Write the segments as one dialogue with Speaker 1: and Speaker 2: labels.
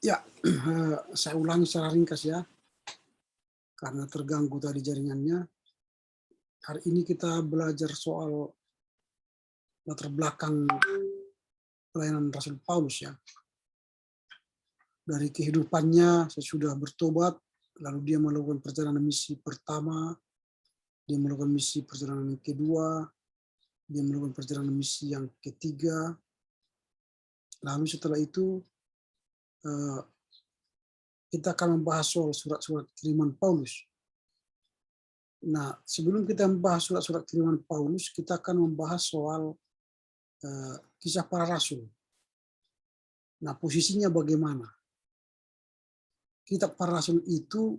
Speaker 1: Ya, saya ulangi secara ringkas ya, karena terganggu tadi jaringannya. Hari ini kita belajar soal latar belakang pelayanan Rasul Paulus ya. Dari kehidupannya sesudah bertobat, lalu dia melakukan perjalanan misi pertama, dia melakukan misi perjalanan yang kedua, dia melakukan perjalanan misi yang ketiga. Lalu setelah itu kita akan membahas soal surat-surat kiriman Paulus. Nah, sebelum kita membahas surat-surat kiriman Paulus, kita akan membahas soal kisah para rasul. Nah, posisinya bagaimana? Kitab para rasul itu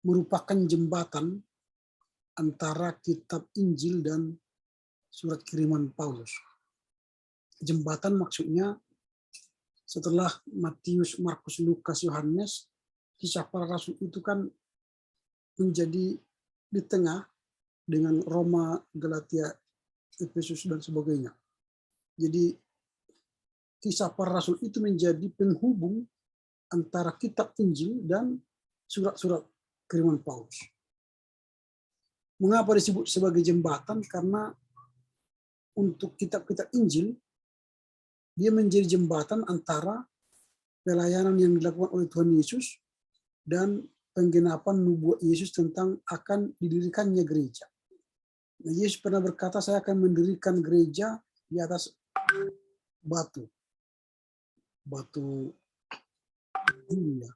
Speaker 1: merupakan jembatan antara kitab Injil dan surat kiriman Paulus. Jembatan maksudnya setelah Matius, Markus, Lukas, Yohanes, kisah para rasul itu kan menjadi di tengah dengan Roma, Galatia, Efesus, dan sebagainya. Jadi kisah para rasul itu menjadi penghubung antara kitab Injil dan surat-surat kiriman Paulus. Mengapa disebut sebagai jembatan? Karena untuk kitab-kitab Injil, dia menjadi jembatan antara pelayanan yang dilakukan oleh Tuhan Yesus dan penggenapan nubuat Yesus tentang akan didirikannya gereja. Nah, Yesus pernah berkata, saya akan mendirikan gereja di atas batu dunia.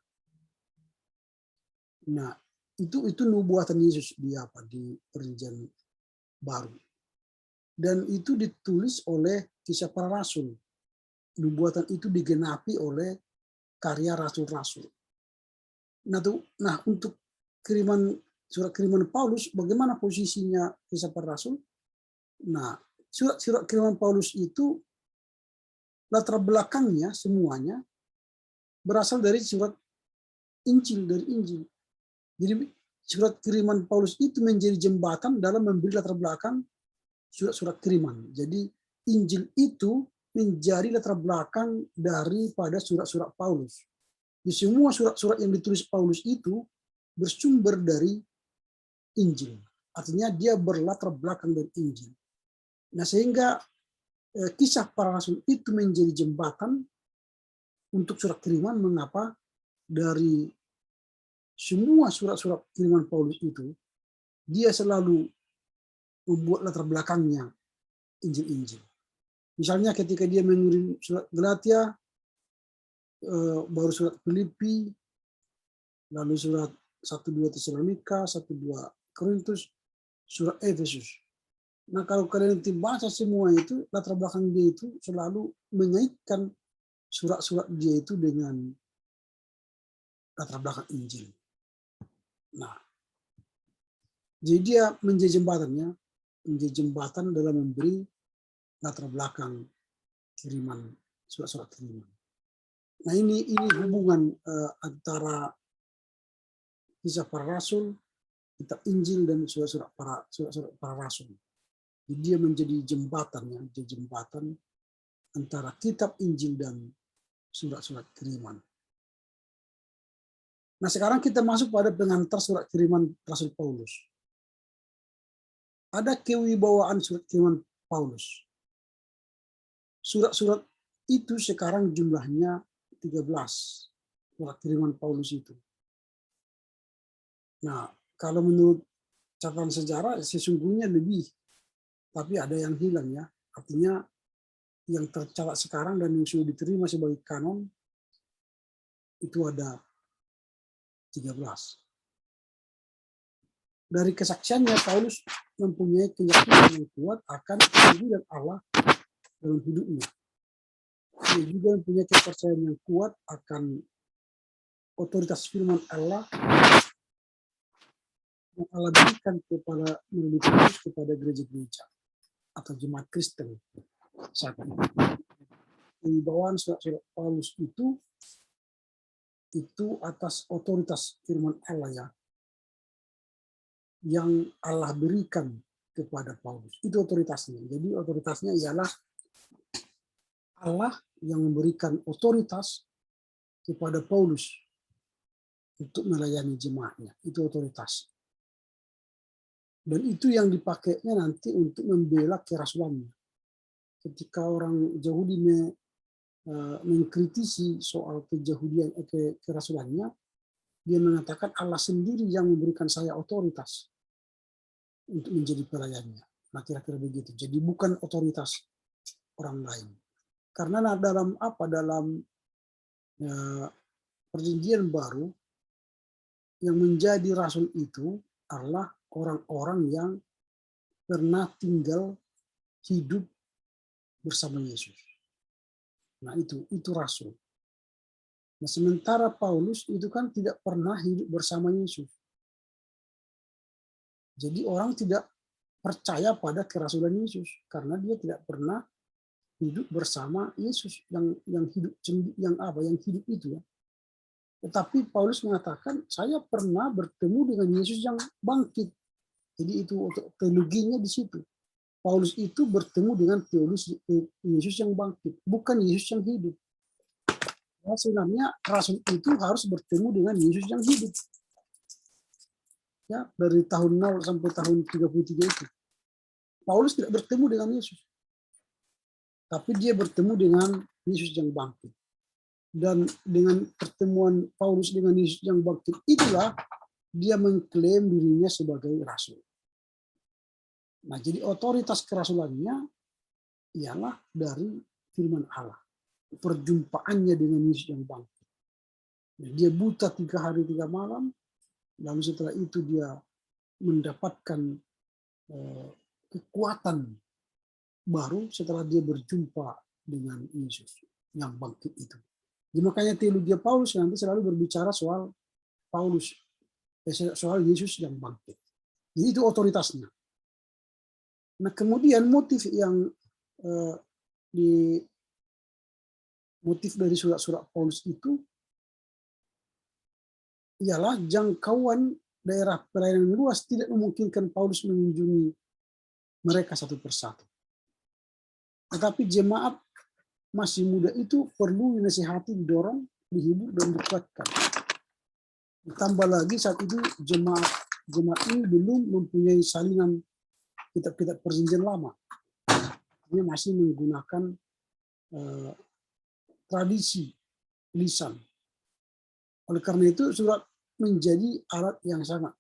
Speaker 1: Nah, itu nubuatan Yesus di Perjanjian Baru. Dan itu ditulis oleh kisah para rasul. Nubuatan itu digenapi oleh karya rasul-rasul. Nah, untuk surat kiriman Paulus, bagaimana posisinya kisah para rasul? Nah, surat kiriman Paulus itu latar belakangnya semuanya berasal dari surat Injil, dari Injil. Jadi surat kiriman Paulus itu menjadi jembatan dalam memberi latar belakang surat-surat kiriman. Jadi Injil itu menjadi latar belakang daripada surat-surat Paulus. Di semua surat-surat yang ditulis Paulus itu bersumber dari Injil. Artinya dia berlatar belakang dari Injil. Nah, sehingga kisah para rasul itu menjadi jembatan untuk surat kiriman. Mengapa? Dari semua surat-surat kiriman Paulus itu, dia selalu membuat latar belakangnya Injil-Injil. Misalnya ketika dia mengirim surat Galatia, baru surat Filipi, lalu surat 1-2 Tesalonika, 1-2 Korintus, surat Efesus. Nah, kalau kalian nanti baca semua itu, latar belakang dia itu selalu mengaitkan surat-surat dia itu dengan latar belakang Injil. Nah, jadi dia menjadi jembatan dalam memberi latar belakang kiriman, surat-surat kiriman. Nah, ini hubungan antara kisah para rasul, kitab Injil, dan surat-surat para rasul. Jadi dia menjadi jembatan antara kitab Injil dan surat-surat kiriman. Nah, sekarang kita masuk pada pengantar surat kiriman Rasul Paulus. Ada kewibawaan surat kiriman Paulus. Surat-surat itu sekarang jumlahnya 13. Surat kiriman Paulus itu. Nah, kalau menurut catatan sejarah sesungguhnya lebih, tapi ada yang hilang ya. Artinya yang tercatat sekarang dan yang sudah diterima sebagai kanon itu ada 13. Dari kesaksiannya, Paulus mempunyai keyakinan yang kuat akan kehadiran Allah dalam hidupnya. Dia juga mempunyai kepercayaan yang kuat akan otoritas firman Allah yang Allah berikan kepada melalui Paulus kepada gereja-gereja atau jemaat Kristen saat ini. Kewibawaan surat-surat Paulus itu atas otoritas firman Allah ya, yang Allah berikan kepada Paulus. Itu otoritasnya. Jadi otoritasnya ialah Allah yang memberikan otoritas kepada Paulus untuk melayani jemaatnya. Itu otoritas. Dan itu yang dipakainya nanti untuk membela kerasulannya. Ketika orang Yahudi mengkritisi soal kerasulannya, dia mengatakan Allah sendiri yang memberikan saya otoritas untuk menjadi pelayannya. Nah, kira-kira begitu. Jadi bukan otoritas orang lain. Karena dalam perjanjian baru yang menjadi rasul itu adalah orang-orang yang pernah tinggal hidup bersama Yesus. Nah, itu rasul. Nah, sementara Paulus itu kan tidak pernah hidup bersama Yesus. Jadi orang tidak percaya pada kerasulan Yesus karena dia tidak pernah hidup bersama Yesus yang hidup itu ya. Tetapi Paulus mengatakan saya pernah bertemu dengan Yesus yang bangkit. Jadi itu teologinya di situ. Paulus itu bertemu dengan Yesus yang bangkit, bukan Yesus yang hidup. Nah, sebenarnya rasul itu harus bertemu dengan Yesus yang hidup. Ya, dari tahun 0 sampai tahun 33 itu. Paulus tidak bertemu dengan Yesus. Tapi dia bertemu dengan Yesus yang bangkit. Dan dengan pertemuan Paulus dengan Yesus yang bangkit itulah dia mengklaim dirinya sebagai rasul. Nah, jadi otoritas kerasulannya ialah dari firman Allah. Perjumpaannya dengan Yesus yang bangkit. Nah, dia buta 3 hari 3 malam, lalu setelah itu dia mendapatkan kekuatan baru setelah dia berjumpa dengan Yesus yang bangkit itu. Jadi makanya teologi Paulus nanti selalu berbicara soal soal Yesus yang bangkit. Jadi itu otoritasnya. Nah, kemudian motif dari surat-surat Paulus itu ialah jangkauan daerah pelayanan luas tidak memungkinkan Paulus mengunjungi mereka satu persatu. Tetapi jemaat masih muda itu perlu dinasihati, didorong, dihibur, dan dikuatkan. Ditambah lagi saat itu jemaat ini belum mempunyai salinan kitab-kitab perjanjian lama. Dia masih menggunakan tradisi lisan. Oleh karena itu surat menjadi alat yang sangat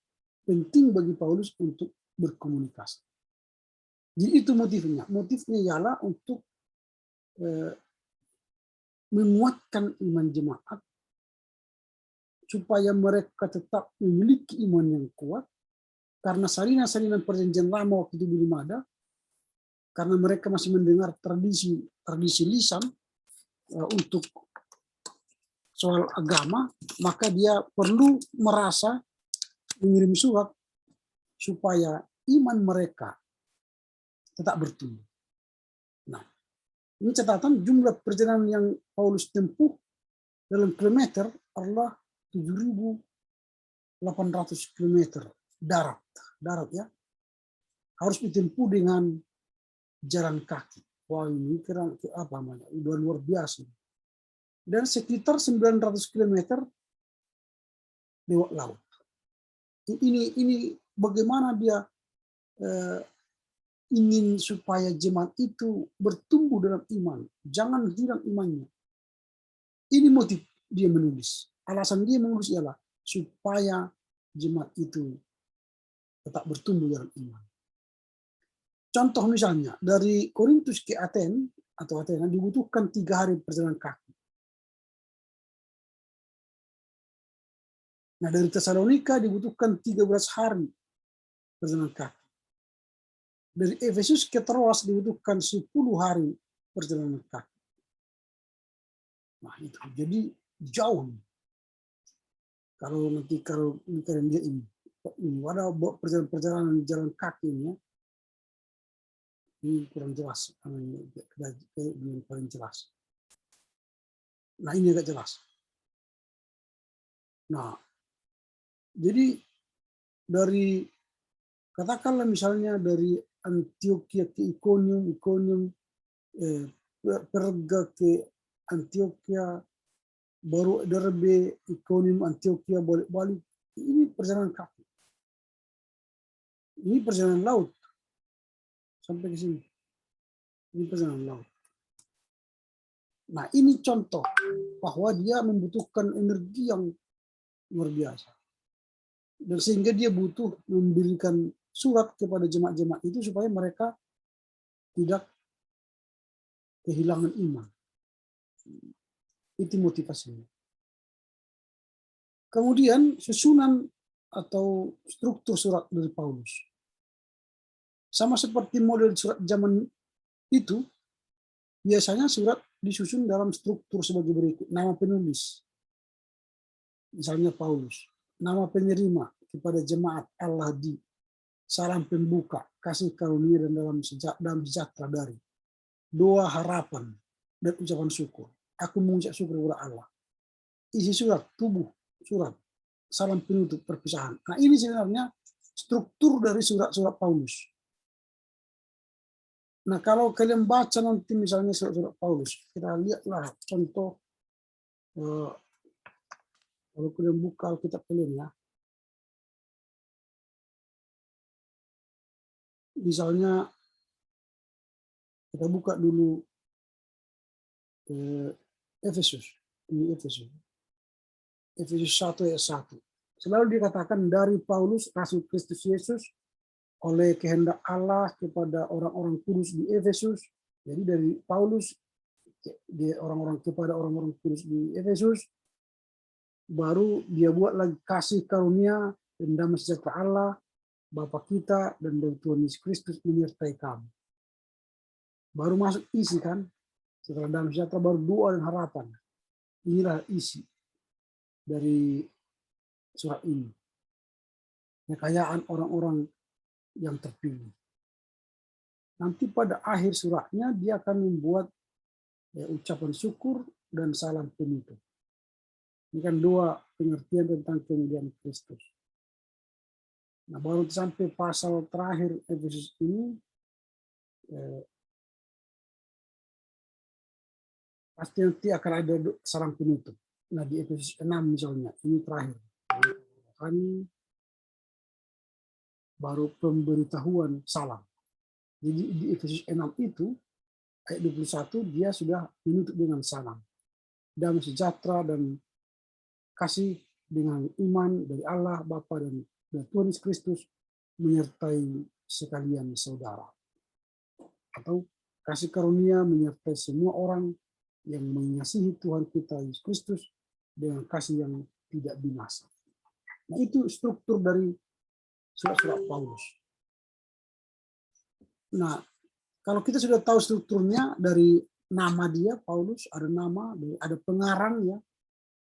Speaker 1: penting bagi Paulus untuk berkomunikasi. Jadi itu motifnya. Motifnya ialah untuk menguatkan iman jemaat supaya mereka tetap memiliki iman yang kuat karena salinan-salinan perjanjian lama waktu itu belum ada, karena mereka masih mendengar tradisi lisan untuk soal agama, maka dia perlu merasa mengirim surat supaya iman mereka tetap bertumbuh. Nah, ini catatan jumlah perjalanan yang Paulus tempuh dalam kilometer adalah 7.800 kilometer darat ya. Harus ditempuh dengan jalan kaki. Wah, ini kira apa namanya? Udah luar biasa. Dan sekitar 900 kilometer lewat laut. Ini bagaimana dia ingin supaya jemaat itu bertumbuh dalam iman, jangan hilang imannya. Ini motif dia menulis. Alasan dia menulis ialah supaya jemaat itu tetap bertumbuh dalam iman. Contoh misalnya dari Korintus ke Athena dibutuhkan 3 hari perjalanan kaki. Nah, dari Tesalonika dibutuhkan 13 hari perjalanan kaki. Dari Efesus ke Troas dibutuhkan 10 hari perjalanan kaki. Nah, itu jadi jauh. Kalau dia ini ada perjalanan jalan kaki ini kurang jelas, belum paling jelas. Nah, ini agak jelas. Nah, jadi dari katakanlah misalnya dari Antioquia ke Iconium, Perga ke Antioquia, baru Derbe, Iconium, Antioquia, balik-balik. Ini perjalanan kaki. Ini perjalanan laut sampai ke sini. Ini perjalanan laut. Nah, ini contoh bahwa dia membutuhkan energi yang luar biasa. Dan sehingga dia butuh memberikan surat kepada jemaat-jemaat itu supaya mereka tidak kehilangan iman. Itu motivasinya. Kemudian susunan atau struktur surat dari Paulus. Sama seperti model surat zaman itu, biasanya surat disusun dalam struktur sebagai berikut. Nama penulis, misalnya Paulus. Nama penerima kepada jemaat Allah di salam pembuka, kasih karunia dan dalam sejahtera dari. Doa harapan dan ucapan syukur. Aku mengucap syukur kepada Allah. Isi surat, tubuh surat, salam penutup, perpisahan. Nah, ini sebenarnya struktur dari surat-surat Paulus. Nah, kalau kalian baca nanti misalnya surat-surat Paulus, kita lihatlah contoh, kalau kalian buka Alkitab kalian ya, misalnya kita buka dulu Efesus, ini Efesus 1 ayat 1. Selalu dikatakan dari Paulus, Rasul Kristus Yesus, oleh kehendak Allah kepada orang-orang kudus di Efesus. Jadi dari Paulus kepada orang-orang kudus di Efesus, baru dia buat lagi kasih karunia dan damai sejahtera Allah Bapa kita dan dari Tuhan Yesus Kristus menyertai kamu. Baru masuk isi kan, setelah damai sejahtera baru doa dan harapan. Inilah isi dari surat ini. Kekayaan orang-orang yang terpilih. Nanti pada akhir suratnya dia akan membuat ucapan syukur dan salam penutup. Ini kan dua pengertian tentang kemuliaan Kristus. Nah, baru sampai pasal terakhir Efesus ini, pasti nanti akan ada salam penutup. Nah, di Efesus 6 misalnya, ini terakhir. Kami baru pemberitahuan salam. Jadi di Efesus 6 itu, ayat 21, dia sudah menutup dengan salam. Damai sejahtera dan kasih dengan iman dari Allah, Bapa dan Tuhan Yesus Kristus menyertai sekalian saudara. Atau kasih karunia menyertai semua orang yang mengasihi Tuhan kita Yesus Kristus dengan kasih yang tidak binasa. Nah, itu struktur dari surat-surat Paulus. Nah, kalau kita sudah tahu strukturnya dari nama dia, Paulus, ada nama, ada pengarang ya,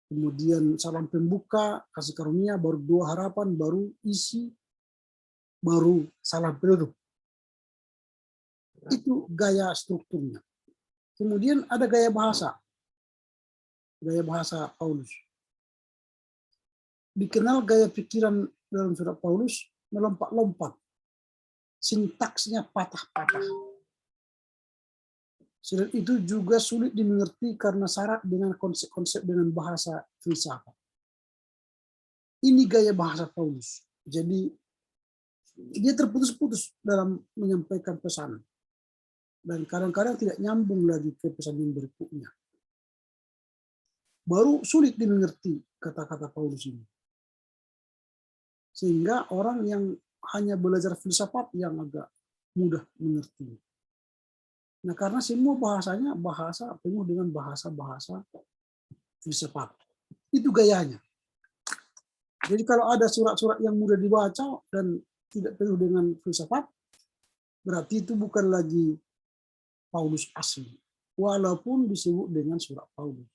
Speaker 1: kemudian salam pembuka, kasih karunia, baru doa harapan, baru isi, baru salam penutup. Itu gaya strukturnya. Kemudian ada gaya bahasa Paulus. Dikenal gaya pikiran dalam surat Paulus melompat-lompat. Sintaksnya patah-patah. Selain itu juga sulit dimengerti karena syarat dengan konsep-konsep dengan bahasa filsafat. Ini gaya bahasa Paulus. Jadi dia terputus-putus dalam menyampaikan pesan. Dan kadang-kadang tidak nyambung lagi ke pesan yang berikutnya. Baru sulit dimengerti kata-kata Paulus ini. Sehingga orang yang hanya belajar filsafat yang agak mudah mengerti. Nah, karena semua bahasanya penuh dengan bahasa-bahasa filsafat. Itu gayanya. Jadi kalau ada surat-surat yang mudah dibaca dan tidak penuh dengan filsafat, berarti itu bukan lagi Paulus asli. Walaupun disebut dengan surat Paulus.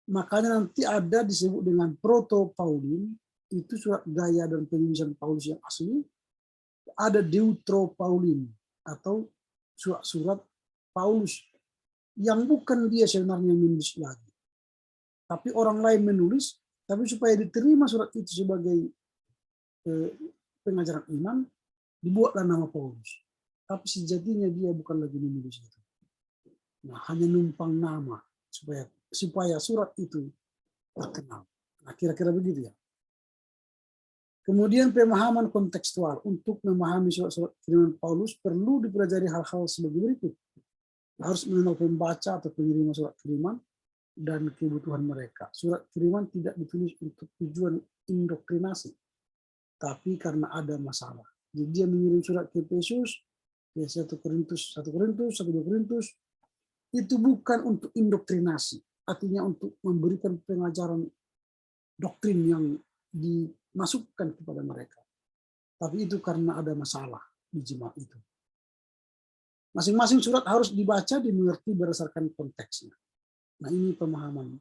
Speaker 1: Makanya nanti ada disebut dengan proto-Paulin, itu surat gaya dan penulisan Paulus yang asli. Ada Deutero-Paulin, atau surat-surat Paulus yang bukan dia sebenarnya menulis lagi. Tapi orang lain menulis, tapi supaya diterima surat itu sebagai pengajaran iman, dibuatlah nama Paulus. Tapi sejatinya dia bukan lagi menulis itu. Nah, hanya numpang nama supaya supaya surat itu terkenal. Nah, kira-kira begitu ya. Kemudian pemahaman kontekstual. Untuk memahami surat-surat kiriman Paulus perlu dipelajari hal-hal sebagai berikut. Harus mengenal pembaca atau pengirim surat kiriman dan kebutuhan mereka. Surat kiriman tidak ditulis untuk tujuan indoktrinasi, tapi karena ada masalah. Jadi dia mengirim surat ke Efesus, ke 1 Korintus, 1 2 Korintus, itu bukan untuk indoktrinasi, artinya untuk memberikan pengajaran doktrin yang dimasukkan kepada mereka. Tapi itu karena ada masalah di jemaat itu. Masing-masing surat harus dibaca, dimengerti berdasarkan konteksnya. Nah, ini pemahaman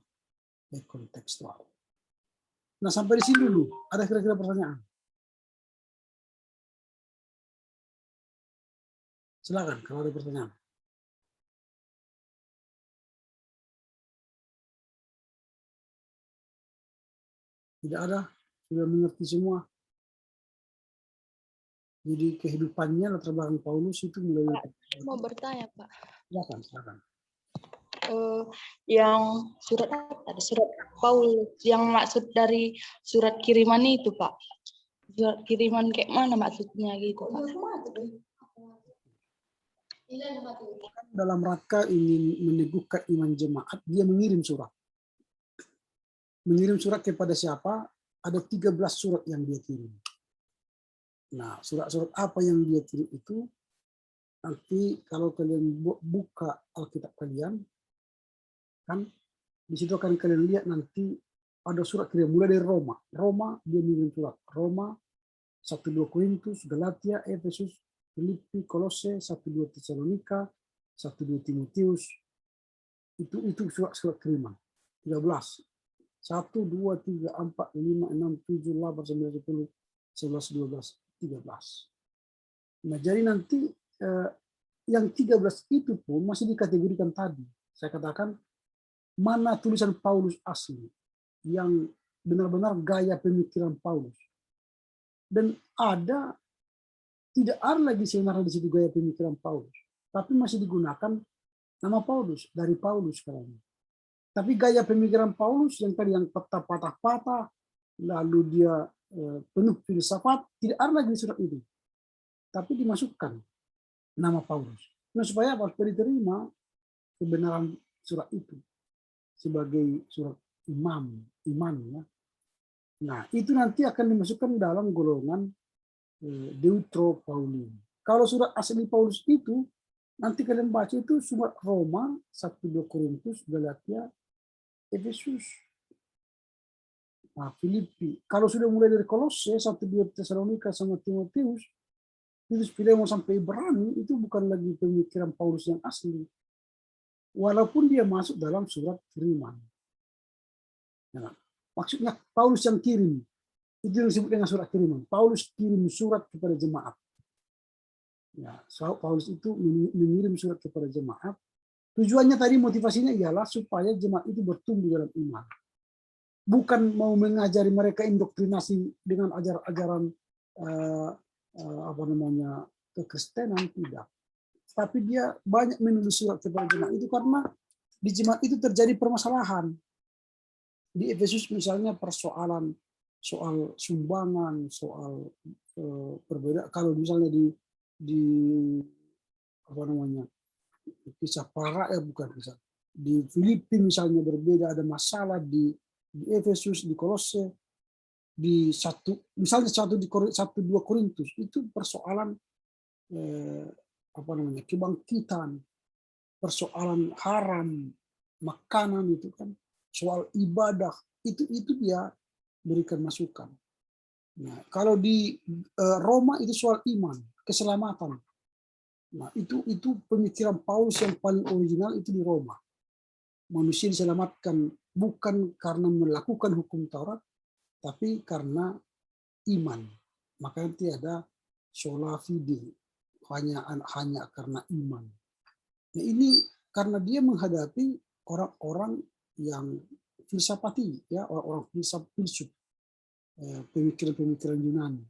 Speaker 1: kontekstual. Nah, sampai di sini dulu. Ada kira-kira pertanyaan? Silakan kalau ada pertanyaan. Tidak ada? Sudah mengerti semua? Jadi kehidupannya latar belakang Paulus itu mulai.
Speaker 2: Pak, mau bertanya, Pak.
Speaker 1: Silakan.
Speaker 2: Yang surat apa? Surat Paulus yang maksud dari surat kiriman itu, Pak. Surat kiriman kayak mana maksudnya gitu, Pak?
Speaker 1: Dalam rangka ingin meneguhkan iman jemaat, dia mengirim surat. Mengirim surat kepada siapa? Ada 13 surat yang dia kirim. Nah, surat-surat apa yang dia kirim itu, nanti kalau kalian buka Alkitab kalian, kan di situ akan kalian lihat nanti ada surat kirim mulai dari Roma. Roma dia mengirim surat. Roma, 1-2 Korintus, Galatia, Efesus, Filipi, Kolose, 1-2 Tesalonika, 1-2 Timotius. Itu surat-surat kiriman. 13. 1, 2, 3, 4, 5, 6, 7, 8, 9, 10, 11, 12, 13. Nah, jadi nanti yang 13 itu pun masih dikategorikan tadi. Saya katakan mana tulisan Paulus asli yang benar-benar gaya pemikiran Paulus. Dan tidak ada lagi sebenarnya di situ gaya pemikiran Paulus, tapi masih digunakan nama Paulus dari Paulus sekarang. Tapi gaya pemikiran Paulus yang tadi yang patah-patah, lalu dia penuh filsafat, tidak ada lagi di surat itu. Tapi dimasukkan nama Paulus. Nah, supaya apa? Supaya diterima kebenaran surat itu sebagai surat iman ya. Nah, itu nanti akan dimasukkan dalam golongan Deuteropaulin. Kalau surat asli Paulus itu nanti kalian baca itu surat Roma, 1-2 Korintus, Galatia, Efesus, Filipi. Kalau sudah mulai dari Kolose, 1-2 Tesalonika sama Timotius, Titus, Filemon sampai Ibrani, itu bukan lagi pemikiran Paulus yang asli. Walaupun dia masuk dalam surat kiriman. Nah, maksudnya Paulus yang kirim. Itu yang disebut dengan surat kiriman. Paulus kirim surat kepada jemaat. Ya, Paulus itu mengirim surat kepada jemaat. Tujuannya tadi motivasinya ialah supaya jemaat itu bertumbuh dalam iman. Bukan mau mengajari mereka indoktrinasi dengan ajaran-ajaran kekristenan, tidak. Tapi dia banyak menulis surat kepada jemaat itu karena di jemaat itu terjadi permasalahan. Di Efesus misalnya persoalan soal sumbangan, soal perbedaan. Kalau misalnya di kisah para bukan kisah. Di Filipi misalnya berbeda, ada masalah di Efesus, di Kolose, di misalnya 1-2 Korintus itu persoalan kebangkitan, persoalan haram, makanan itu kan, soal ibadah itu dia berikan masukan. Nah, kalau di Roma itu soal iman, keselamatan. Nah, itu pemikiran Paulus yang paling original itu di Roma. Manusia diselamatkan bukan karena melakukan hukum Taurat, tapi karena iman. Maka nanti ada sola fide, hanya karena iman. Nah, ini karena dia menghadapi orang-orang yang filsafati, ya, orang-orang filsuf, pemikiran-pemikiran Yunani.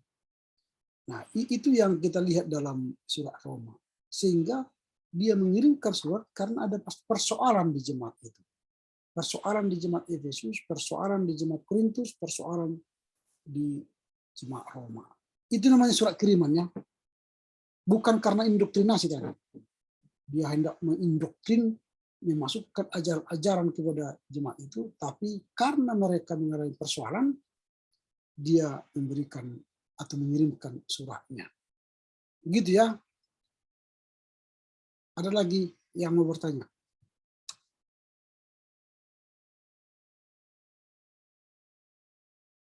Speaker 1: Nah, itu yang kita lihat dalam surat Roma. Sehingga dia mengirimkan surat karena ada persoalan di jemaat itu. persoalan di jemaat Efesus, persoalan di jemaat Korintus, persoalan di jemaat Roma. Itu namanya surat kiriman ya. Bukan karena indoktrinasi tadi. Dia hendak mengindoktrin, memasukkan ajaran-ajaran kepada jemaat itu, tapi karena mereka mengalami persoalan, dia memberikan atau mengirimkan suratnya. Begitu ya. Ada lagi yang mau bertanya?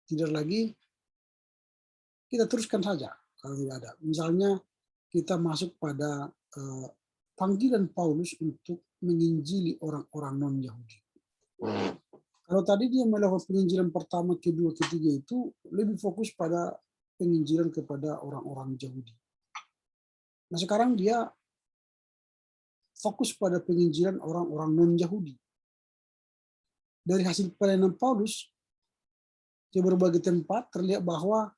Speaker 1: Tidak lagi, kita teruskan saja kalau tidak ada. Misalnya kita masuk pada panggilan Paulus untuk menginjili orang-orang non-Yahudi. Kalau tadi dia melakukan penginjilan pertama, kedua, ketiga itu lebih fokus pada penginjilan kepada orang-orang Yahudi. Nah sekarang dia fokus pada penginjilan orang-orang non-Yahudi. Dari hasil pelayanan Paulus di berbagai tempat terlihat bahwa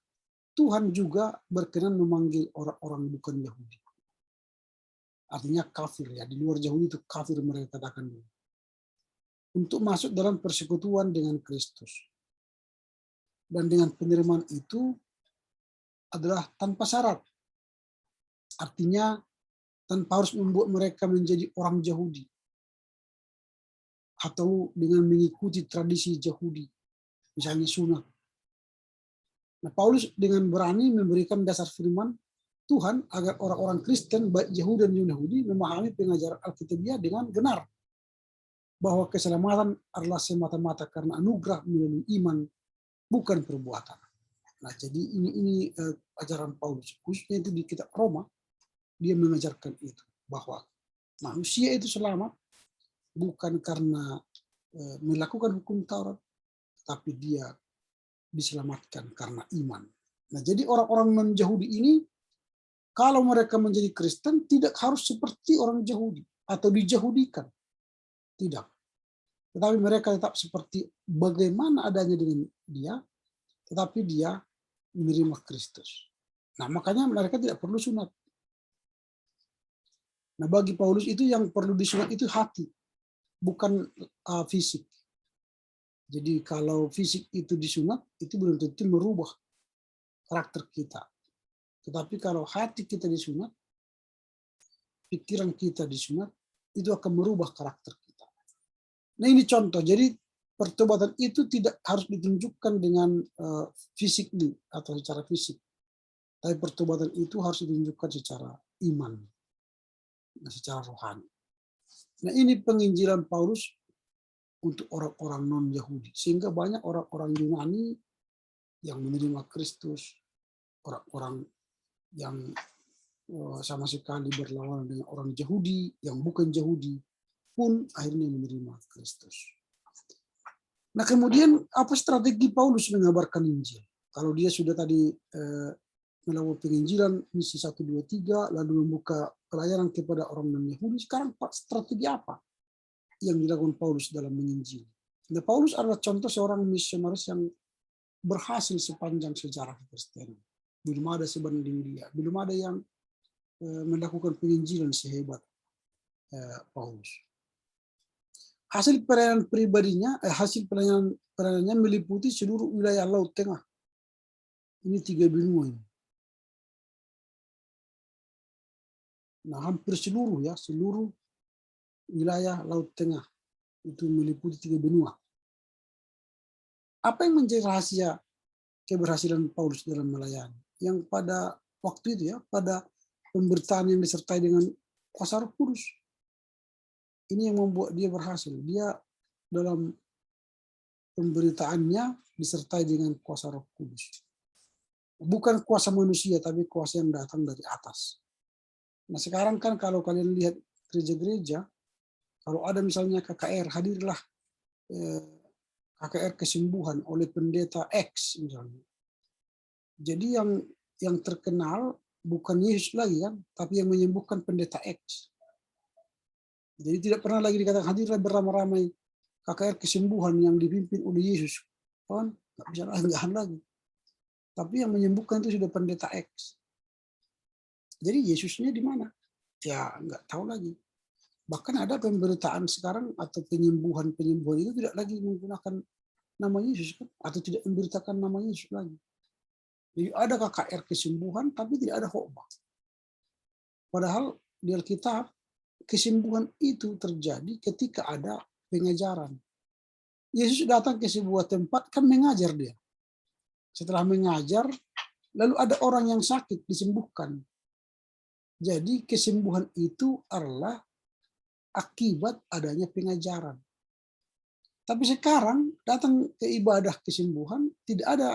Speaker 1: Tuhan juga berkenan memanggil orang-orang bukan Yahudi. Artinya kafir ya, di luar Yahudi itu kafir mereka katakan dulu. Untuk masuk dalam persekutuan dengan Kristus. Dan dengan penerimaan itu adalah tanpa syarat. Artinya tanpa harus membuat mereka menjadi orang Yahudi. Atau dengan mengikuti tradisi Yahudi. Misalnya sunat. Nah, Paulus dengan berani memberikan dasar firman Tuhan agar orang-orang Kristen, baik Yahudi dan non-Yahudi, memahami pengajaran Alkitabiah dengan benar. Bahwa keselamatan adalah semata-mata karena anugerah melalui iman, bukan perbuatan. Nah, jadi ini ajaran Paulus, khususnya itu di kitab Roma, dia mengajarkan itu bahwa manusia itu selamat bukan karena melakukan hukum Taurat, tapi dia diselamatkan karena iman. Nah, jadi orang-orang non-Yahudi ini kalau mereka menjadi Kristen tidak harus seperti orang Yahudi atau dijahudikan. Tidak. Tetapi mereka tetap seperti bagaimana adanya dengan dia, tetapi dia menerima Kristus. Nah, makanya mereka tidak perlu sunat. Nah, bagi Paulus itu yang perlu disunat itu hati, bukan fisik. Jadi kalau fisik itu disunat, itu belum tentu merubah karakter kita. Tetapi kalau hati kita disunat, pikiran kita disunat, itu akan merubah karakter kita. Nah ini contoh, jadi pertobatan itu tidak harus ditunjukkan dengan fisik atau secara fisik. Tapi pertobatan itu harus ditunjukkan secara iman, secara rohani. Nah ini penginjilan Paulus untuk orang-orang non-Yahudi. Sehingga banyak orang-orang Yunani yang menerima Kristus, orang-orang yang sama sekali berlawanan dengan orang Yahudi, yang bukan Yahudi, pun akhirnya menerima Kristus. Nah kemudian apa strategi Paulus mengabarkan Injil? Kalau dia sudah tadi melakukan penginjilan misi 1, 2, 3, lalu membuka pelayanan kepada orang non-Yahudi, sekarang strategi apa yang dilakukan Paulus dalam menginjil? Nah, Paulus adalah contoh seorang misionaris yang berhasil sepanjang sejarah Kristen. Belum ada sebanding dia, belum ada yang melakukan penginjilan sehebat Paulus. Hasil pelayanan pribadinya, hasil pelayanannya meliputi seluruh wilayah Laut Tengah. Ini 3 benua ini. Nah, hampir seluruh wilayah Laut Tengah itu meliputi 3 benua. Apa yang menjadi rahasia keberhasilan Paulus dalam melayani? Yang pada waktu itu pada pemberitaan yang disertai dengan kuasa Roh Kudus. Ini yang membuat dia berhasil. Dia dalam pemberitaannya disertai dengan kuasa Roh Kudus. Bukan kuasa manusia, tapi kuasa yang datang dari atas. Nah sekarang kan kalau kalian lihat gereja-gereja, kalau ada misalnya KKR, hadirlah KKR kesembuhan oleh pendeta X misalnya. Jadi yang terkenal bukan Yesus lagi kan, tapi yang menyembuhkan pendeta X. Jadi tidak pernah lagi dikatakan hadirlah beramai-ramai KKR kesembuhan yang dipimpin oleh Yesus. Kan nggak bisa lagi. Tapi yang menyembuhkan itu sudah pendeta X. Jadi Yesusnya di mana? Ya nggak tahu lagi. Bahkan ada pemberitaan sekarang atau penyembuhan-penyembuhan itu tidak lagi menggunakan nama Yesus kan? Atau tidak memberitakan nama Yesus lagi. Jadi ada KKR kesembuhan tapi tidak ada khotbah. Padahal di Alkitab kesembuhan itu terjadi ketika ada pengajaran. Yesus datang ke sebuah tempat kan mengajar dia. Setelah mengajar, lalu ada orang yang sakit disembuhkan. Jadi kesembuhan itu adalah akibat adanya pengajaran. Tapi sekarang datang ke ibadah kesembuhan, tidak ada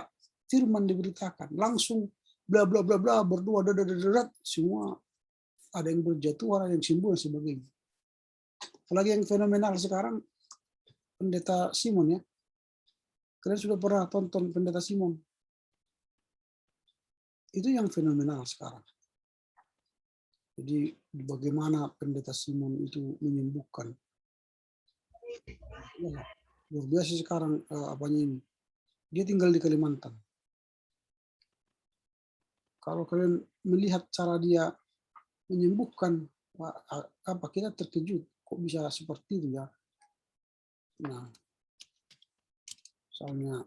Speaker 1: firman diberitakan. Langsung bla bla bla bla, berdua, semua ada yang berjatuhan, ada yang sembuh, dan sebagainya. Apalagi yang fenomenal sekarang, Pendeta Simon ya. Kalian sudah pernah tonton Pendeta Simon? Itu yang fenomenal sekarang. Jadi bagaimana Pendeta Simon itu menyembuhkan. Ya, luar biasa sekarang apanya ini. Dia tinggal di Kalimantan. Kalau kalian melihat cara dia menyembuhkan, apa kita terkejut kok bisa seperti itu ya. Nah, misalnya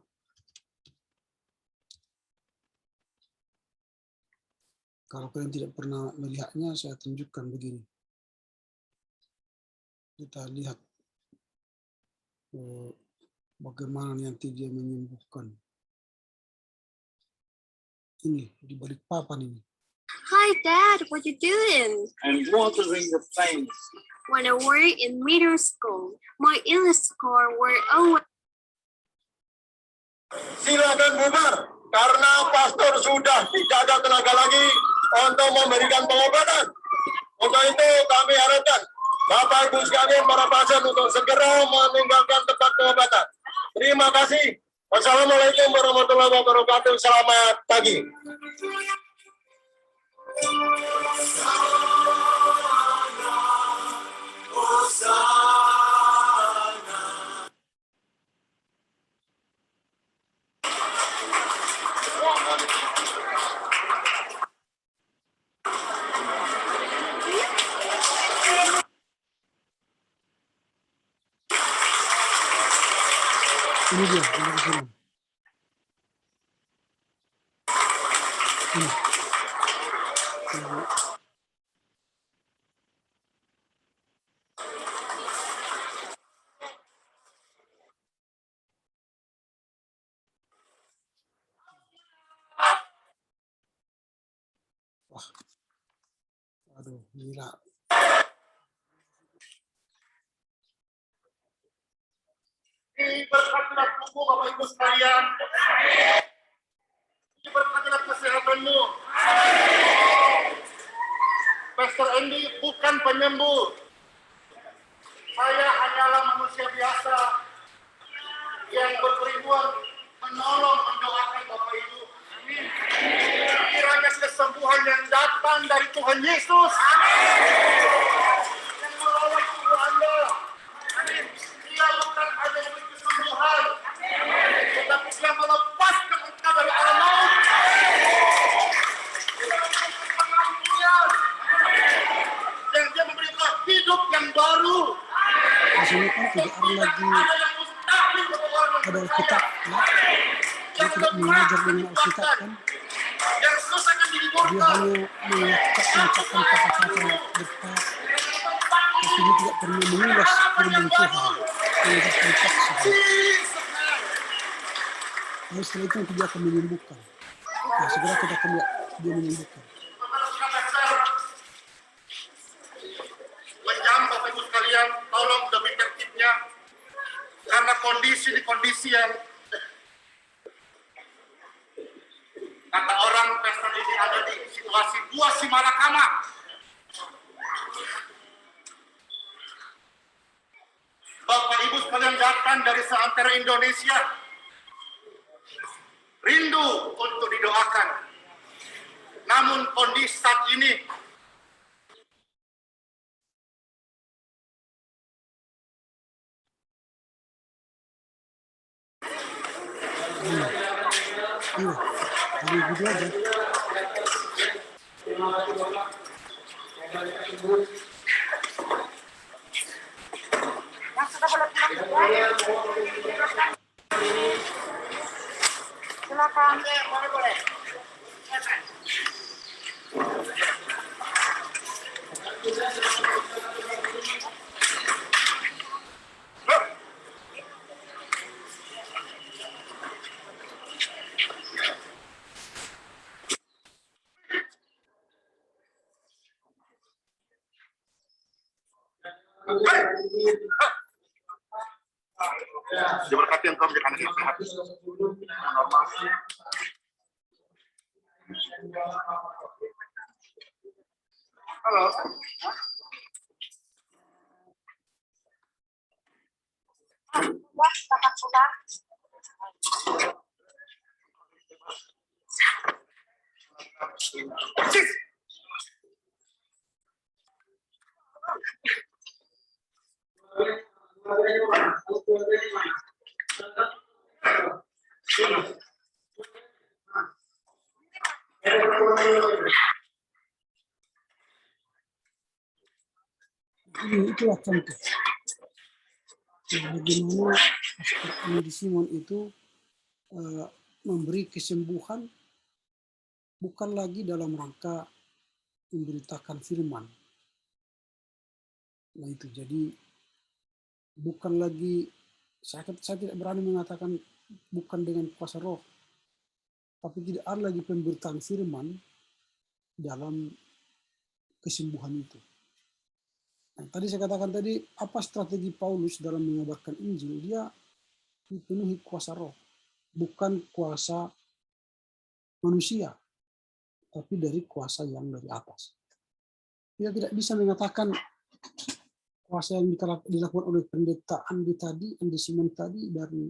Speaker 1: kalau kalian tidak pernah melihatnya, saya tunjukkan begini. Kita lihat bagaimana nanti dia menyembuhkan. Ini di balik papan ini.
Speaker 3: Hi Dad, what you doing?
Speaker 4: I'm watering the plants.
Speaker 3: When I were in middle school, my illness score were always.
Speaker 4: Silakan bubar karena pastor sudah tidak ada tenaga lagi untuk memberikan pengobatan. Untuk itu kami harapkan Bapak Ibu sekalian para pasien untuk segera meninggalkan tempat pengobatan. Terima kasih. Wassalamualaikum warahmatullahi wabarakatuh. Selamat pagi.
Speaker 1: Ini dia, ini sini. Ini. Wah. Aduh, gila.
Speaker 4: Diberkatilah tubuh Bapak Ibu sekalian. Diberkatilah kesehatanmu. Pastor Andy bukan penyembuh. Saya hanyalah manusia biasa yang berperibuan menolong, mendoakan Bapak Ibu. Kiranya kesembuhan yang datang dari Tuhan Yesus yang melawat tubuh Anda. Dia bukan ada yang kesembuhan, tetapi dia melepaskan engkau dari alam maut. Dia memberikan pengampunan, dan dia memberikan hidup yang baru.
Speaker 1: Di sini kan tidak ada lagi ada Alkitab ya. Dia tidak mengajar dengan Alkitab kan. Dia hanya mengucapkan kata-kata dekat. Di sini tidak pernah mengulas firman Tuhan. Mengajarkan teks saja. Lalu setelah itu dia akan menyembuhkan. Nah, segera kita akan lihat dia menyembuhkan.
Speaker 4: Menjam Bapak Ibu sekalian, tolong demi tertibnya, karena kondisi yang kata orang pastor ini ada di situasi buah si malakama. Bapak Ibu sekalian datang dari seantero Indonesia, rindu untuk didoakan. Namun kondisi saat ini
Speaker 1: Iya, dari gitu aja.
Speaker 4: Diberkati engkau menjadi anak yang sehat, yang normal. Halo.
Speaker 3: Dapat pulang.
Speaker 1: Itulah contoh bagaimana Pastor Simon itu memberi kesembuhan bukan lagi dalam rangka memberitakan firman. Nah itu jadi bukan lagi saya tidak berani mengatakan bukan dengan kuasa roh, tapi tidak ada lagi pemberitaan firman dalam kesembuhan itu. Nah, tadi saya katakan tadi, apa strategi Paulus dalam mengabarkan Injil? Dia dipenuhi kuasa roh, bukan kuasa manusia, tapi dari kuasa yang dari atas. Dia tidak bisa mengatakan kuasa yang dilakukan oleh pendeta Andi Simon tadi dari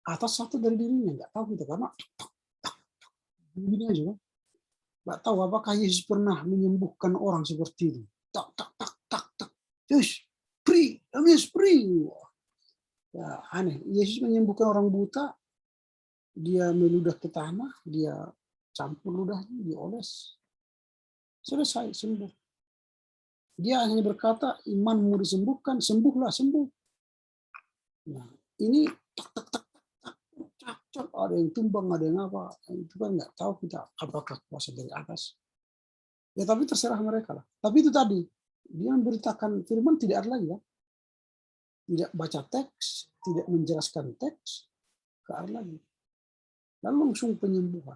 Speaker 1: atas atau dari dirinya, nggak tahu kita, karena begini aja kan. Nggak tahu apakah Yesus pernah menyembuhkan orang seperti itu. Tak, tak, tak, tak, tak. Yesus, free, Yesus free. Ya, aneh. Yesus menyembuhkan orang buta, dia meludah ke tanah, dia campur ludahnya, dioles. Selesai, sembuh. Dia hanya berkata, imanmu disembuhkan, sembuhlah, sembuh. Nah, ini tak, tak, tak, tak, tak, tak, ada yang tumbang, ada yang apa. Itu kan nggak tahu kita apakah kuasa dari atas. Ya, tapi terserah mereka lah. Tapi itu tadi, dia memberitakan firman tidak ada lagi ya. Tidak baca teks, tidak menjelaskan teks, nggak ada lagi. Lalu langsung penyembuhan.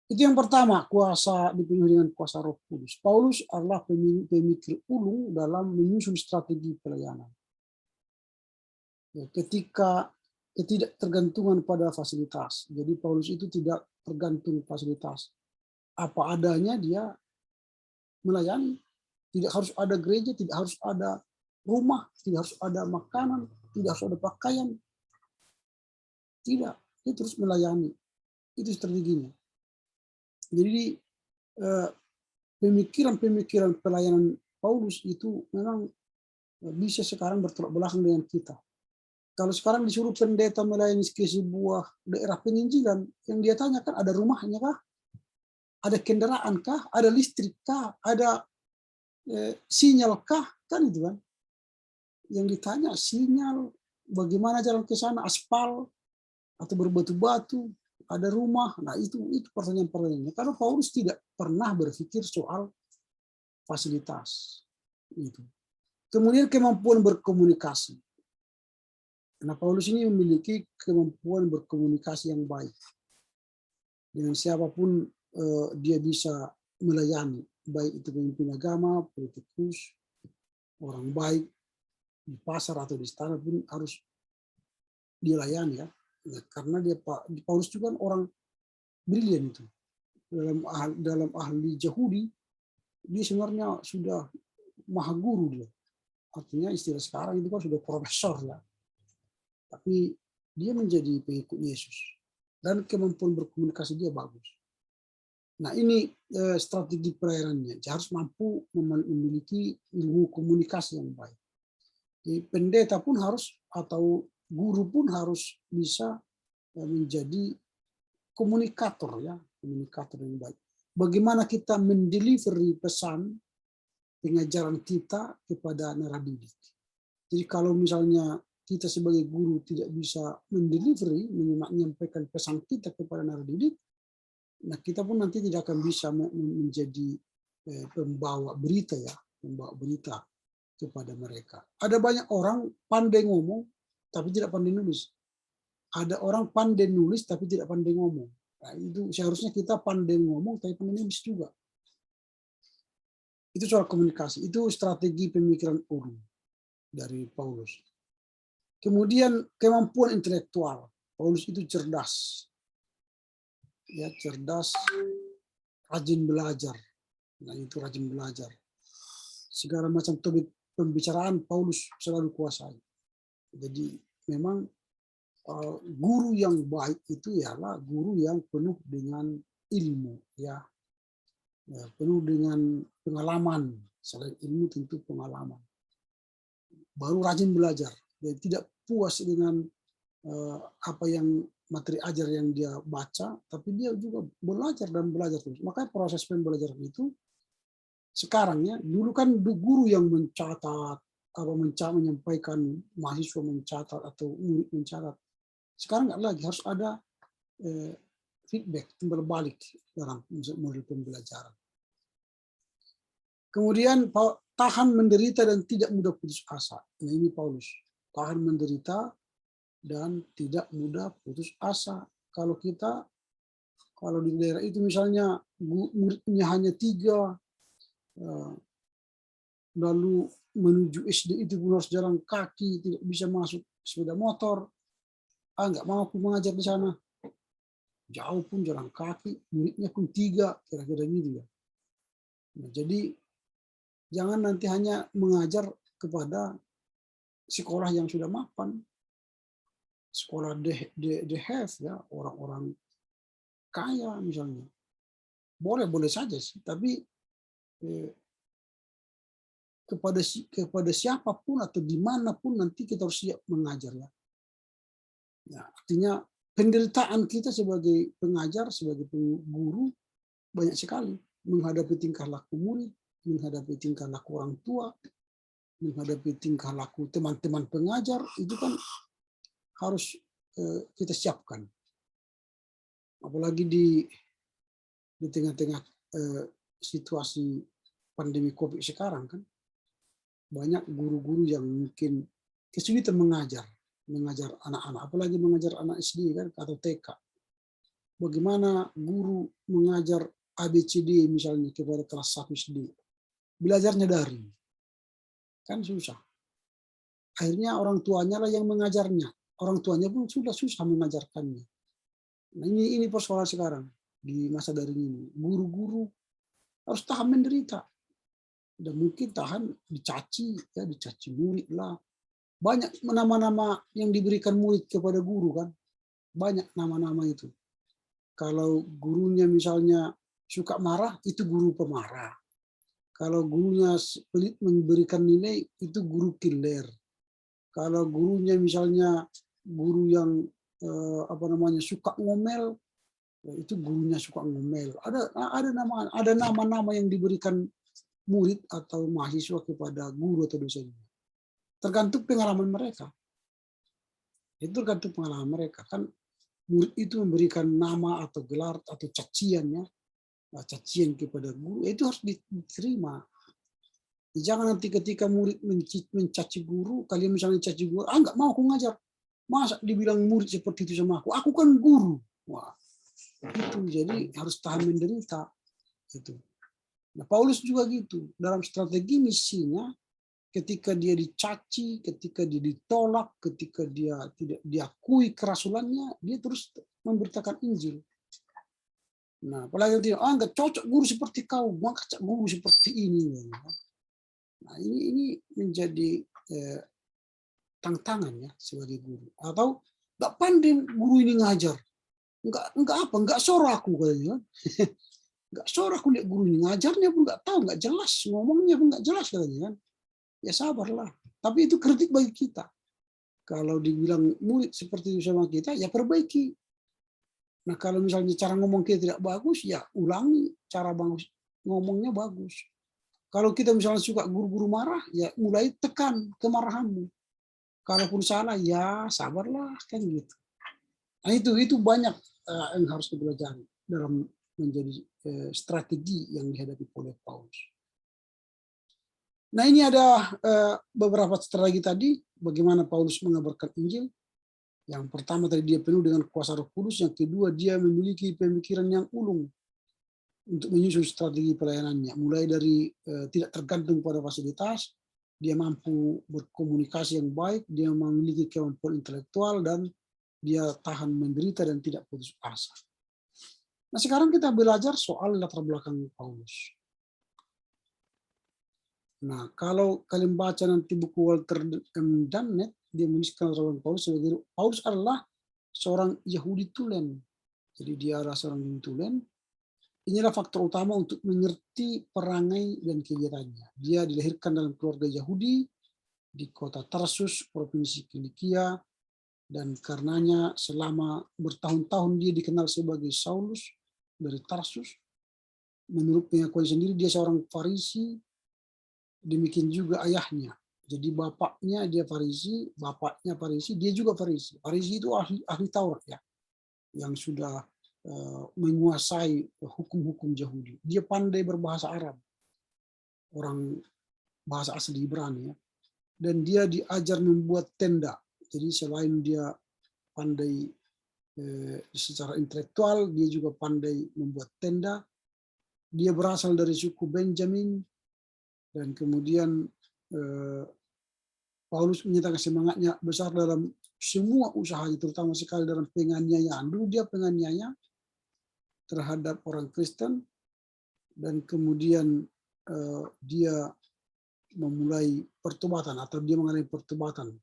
Speaker 1: Itu yang pertama, kuasa dipenuhi dengan kuasa Roh Kudus. Paulus adalah pemikir ulung dalam menyusun strategi pelayanan. Ya, ketika ketidaktergantungan pada fasilitas. Jadi Paulus itu tidak tergantung fasilitas. Apa adanya dia melayani. Tidak harus ada gereja, tidak harus ada rumah, tidak harus ada makanan, tidak harus ada pakaian. Tidak, dia terus melayani. Itu strateginya. Jadi pemikiran-pemikiran pelayanan Paulus itu memang bisa sekarang bertolak belakang dengan kita. Kalau sekarang disuruh pendeta melayani ke sebuah daerah penginjilan, yang dia tanyakan ada rumahnya kah? Ada kendaraan kah? Ada listrik kah? Ada sinyal kah? Kan itu kan. Yang ditanya sinyal, bagaimana jalan ke sana, aspal atau berbatu-batu, ada rumah. Nah, itu pertanyaan-pertanyaannya. Karena Paulus tidak pernah berpikir soal fasilitas. Itu. Kemudian kemampuan berkomunikasi. Nah, Paulus ini memiliki kemampuan berkomunikasi yang baik. Dengan siapapun dia bisa melayani. Baik itu pemimpin agama, politikus, orang baik, di pasar atau di istana pun harus dilayani ya. Nah, karena Paulus juga kan orang brilian itu. Dalam ahli Yahudi, dia sebenarnya sudah maha guru dia. Artinya istilah sekarang itu kan sudah profesor ya. Tapi dia menjadi pengikut Yesus. Dan kemampuan berkomunikasi dia bagus. Nah ini strategi pelayanannya. Dia harus mampu memiliki ilmu komunikasi yang baik. Jadi pendeta pun harus, atau guru pun harus bisa menjadi komunikator ya, komunikator yang baik. Bagaimana kita mendelivery pesan pengajaran kita kepada naradidik. Jadi kalau misalnya kita sebagai guru tidak bisa mendelivery, menyampaikan pesan kita kepada anak didik, nah kita pun nanti tidak akan bisa menjadi pembawa berita ya, pembawa berita kepada mereka. Ada banyak orang pandai ngomong tapi tidak pandai nulis. Ada orang pandai nulis tapi tidak pandai ngomong. Nah, itu seharusnya kita pandai ngomong tapi pandai nulis juga. Itu soal komunikasi, itu strategi pemikiran Uru dari Paulus. Kemudian kemampuan intelektual. Paulus itu cerdas. Ya, cerdas, rajin belajar. Nah, itu rajin belajar. Segala macam topik pembicaraan Paulus selalu kuasai. Jadi memang guru yang baik itu ialah guru yang penuh dengan ilmu, ya, penuh dengan pengalaman. Selain ilmu tentu pengalaman. Baru rajin belajar. Dia tidak puas dengan apa yang materi ajar yang dia baca, tapi dia juga belajar dan belajar terus. Makanya proses pembelajaran itu sekarang ya, dulu kan guru yang mencatat, menyampaikan, mahasiswa mencatat atau murid mencatat. Sekarang nggak lagi, harus ada feedback, timbal balik dalam model pembelajaran. Kemudian tahan menderita dan tidak mudah putus asa. Nah, ini Paulus. Tahan menderita dan tidak mudah putus asa. Kalau di daerah itu misalnya muridnya hanya 3, lalu menuju SD itu pun harus jalan kaki, tidak bisa masuk sepeda motor. Nggak mau aku mengajar di sana. Jauh pun jalan kaki, muridnya pun 3, kira-kira gitu ya. Nah, jadi jangan nanti hanya mengajar kepada sekolah yang sudah mapan, sekolah the have ya, orang-orang kaya misalnya. Boleh saja sih, tapi kepada siapapun atau dimanapun nanti kita harus siap mengajar ya. Nah, artinya penderitaan kita sebagai pengajar, sebagai guru banyak sekali, menghadapi tingkah laku murid, menghadapi tingkah laku orang tua, menghadapi tingkah laku teman-teman pengajar, itu kan harus kita siapkan. Apalagi di tengah-tengah situasi pandemi COVID sekarang kan, banyak guru-guru yang mungkin kesulitan mengajar anak-anak, apalagi mengajar anak SD kan atau TK. Bagaimana guru mengajar ABCD misalnya kepada kelas 1 SD, belajarnya daring, kan susah. Akhirnya orang tuanya lah yang mengajarnya. Orang tuanya pun sudah susah mengajarkannya. Nah, ini persoalan sekarang di masa daring ini. Guru-guru harus tahan menderita. Dan mungkin tahan dicaci, ya, dicaci murid lah. Banyak nama-nama yang diberikan murid kepada guru kan. Banyak nama-nama itu. Kalau gurunya misalnya suka marah, itu guru pemarah. Kalau gurunya pelit memberikan nilai, itu guru killer. Kalau gurunya misalnya guru yang suka ngomel, itu gurunya suka ngomel. Ada nama-nama yang diberikan murid atau mahasiswa kepada guru atau dosennya. Tergantung pengalaman mereka. Itu tergantung pengalaman mereka. Kan murid itu memberikan nama atau gelar atau caciannya, cacian kepada guru, itu harus diterima. Jangan nanti ketika murid mencaci guru, kalian misalnya caci guru, nggak mau aku ngajar. Masa dibilang murid seperti itu sama aku kan guru. Wah, itu jadi harus tahan menderita. Itu. Nah, Paulus juga gitu. Dalam strategi misinya, ketika dia dicaci, ketika dia ditolak, ketika dia tidak diakui kerasulannya, dia terus memberitakan Injil. Nah, apalagi dia nggak cocok guru seperti kau, maka guru seperti ini. Nah, ini menjadi tantangan ya sebagai guru. Atau nggak pandai guru ini ngajar, nggak sore aku katanya. Nggak sore aku lihat guru ini ngajarnya pun nggak tahu, nggak jelas, ngomongnya pun nggak jelas katanya kan. Ya sabarlah. Tapi itu kritik bagi kita. Kalau dibilang murid seperti itu sama kita, ya perbaiki. Nah, kalau misalnya cara ngomong kita tidak bagus, ya ulangi cara ngomongnya bagus. Kalau kita misalnya suka guru-guru marah, ya mulai tekan kemarahanmu. Kalaupun salah, ya sabarlah kan gitu. Nah itu banyak yang harus dipelajari dalam menjadi strategi yang dihadapi oleh Paulus. Nah ini ada beberapa strategi tadi bagaimana Paulus mengabarkan Injil. Yang pertama tadi dia penuh dengan kuasa Roh Kudus, yang kedua dia memiliki pemikiran yang ulung untuk menyusun strategi pelayanannya. Mulai dari tidak tergantung pada fasilitas, dia mampu berkomunikasi yang baik, dia memiliki kemampuan intelektual, dan dia tahan menderita dan tidak putus asa. Nah sekarang kita belajar soal latar belakang Paulus. Nah kalau kalian baca nanti buku Walter M. Dunnett, dia menuliskan latar belakang Paulus sebagai Paulus adalah seorang Yahudi tulen. Jadi dia adalah seorang Yahudi tulen. Inilah faktor utama untuk mengerti perangai dan kegiatannya. Dia dilahirkan dalam keluarga Yahudi di kota Tarsus, provinsi Kilikia, dan karenanya selama bertahun-tahun dia dikenal sebagai Saulus dari Tarsus. Menurut pengakuan sendiri dia seorang Farisi, demikian juga ayahnya. Jadi bapaknya dia Farisi, bapaknya Farisi, dia juga Farisi. Farisi itu ahli Taurat ya, yang sudah menguasai hukum-hukum Yahudi. Dia pandai berbahasa Arab, orang bahasa asli Ibrani ya. Dan dia diajar membuat tenda. Jadi selain dia pandai secara intelektual, dia juga pandai membuat tenda. Dia berasal dari suku Benjamin, dan kemudian Paulus menyatakan semangatnya besar dalam semua usahanya, terutama sekali dalam penganiayaan. Dulu dia penganiaya terhadap orang Kristen, dan kemudian dia memulai pertobatan, atau dia mengalami pertobatan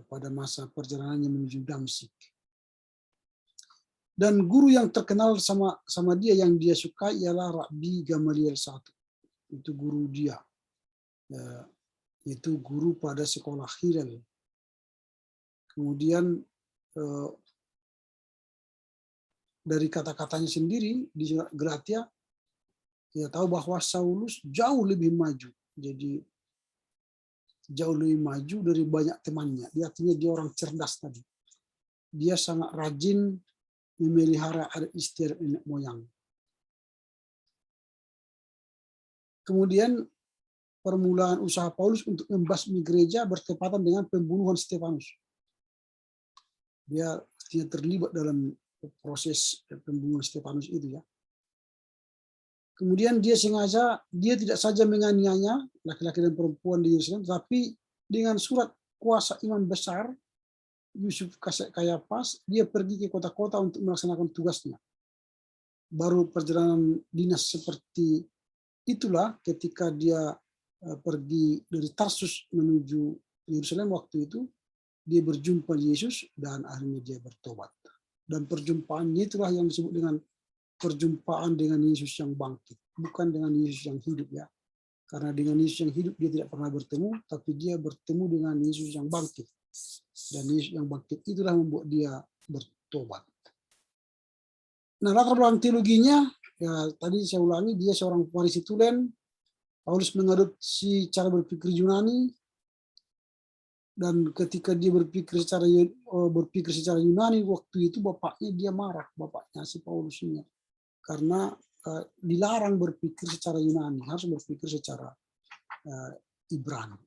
Speaker 1: pada masa perjalanannya menuju Damsyik. Dan guru yang terkenal sama dia yang dia suka ialah Rabbi Gamaliel I. Itu guru dia, itu guru pada sekolah Hillel. Kemudian dari kata-katanya sendiri di surat Galatia, kita tahu bahwa Saulus jauh lebih maju. Jadi jauh lebih maju dari banyak temannya. Dia artinya dia orang cerdas tadi. Dia sangat rajin memelihara adat istiadat nenek moyang. Kemudian permulaan usaha Paulus untuk membasmi gereja bertepatan dengan pembunuhan Stefanus. Dia artinya terlibat dalam proses pembunuhan Stefanus itu ya. Kemudian dia tidak saja menganiaya laki-laki dan perempuan di Yerusalem, tapi dengan surat kuasa imam besar Yusuf Kayafas, dia pergi ke kota-kota untuk melaksanakan tugasnya. Baru perjalanan dinas seperti itulah ketika dia pergi dari Tarsus menuju Yerusalem waktu itu, dia berjumpa Yesus dan akhirnya dia bertobat. Dan perjumpaannya itulah yang disebut dengan perjumpaan dengan Yesus yang bangkit, bukan dengan Yesus yang hidup ya. Karena dengan Yesus yang hidup dia tidak pernah bertemu, tapi dia bertemu dengan Yesus yang bangkit. Dan Yesus yang bangkit itulah membuat dia bertobat. Nah, latar belakang teologinya, ya tadi saya ulangi, dia seorang Farisi tulen. Paulus mengadopsi cara berpikir Yunani, dan ketika dia berpikir secara Yunani waktu itu bapaknya dia marah, bapaknya si Paulus ini, karena dilarang berpikir secara Yunani, harus berpikir secara Ibrani.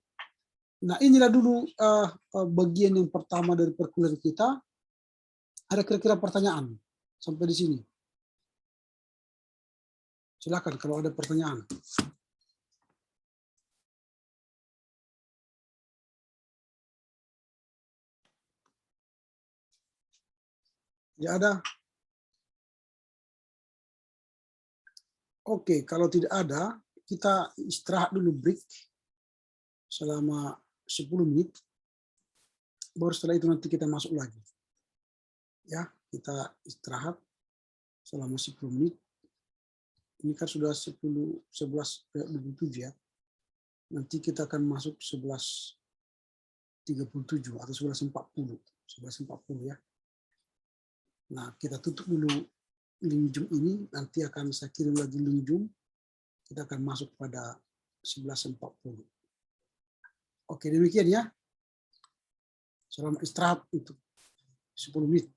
Speaker 1: Nah inilah dulu bagian yang pertama dari perkuliahan kita. Ada kira-kira pertanyaan sampai di sini? Silakan kalau ada pertanyaan. Tidak ada? Oke, kalau tidak ada, kita istirahat dulu, break selama 10 menit. Baru setelah itu nanti kita masuk lagi. Ya, kita istirahat selama 10 menit. Ini kan sudah 11:27 ya. Nanti kita akan masuk 11:37 atau 11:40. 11:40 ya. Nah, kita tutup dulu link Zoom ini, nanti akan saya kirim lagi link Zoom. Kita akan masuk pada 11:40. Oke, demikian ya. selama istirahat itu 10 menit.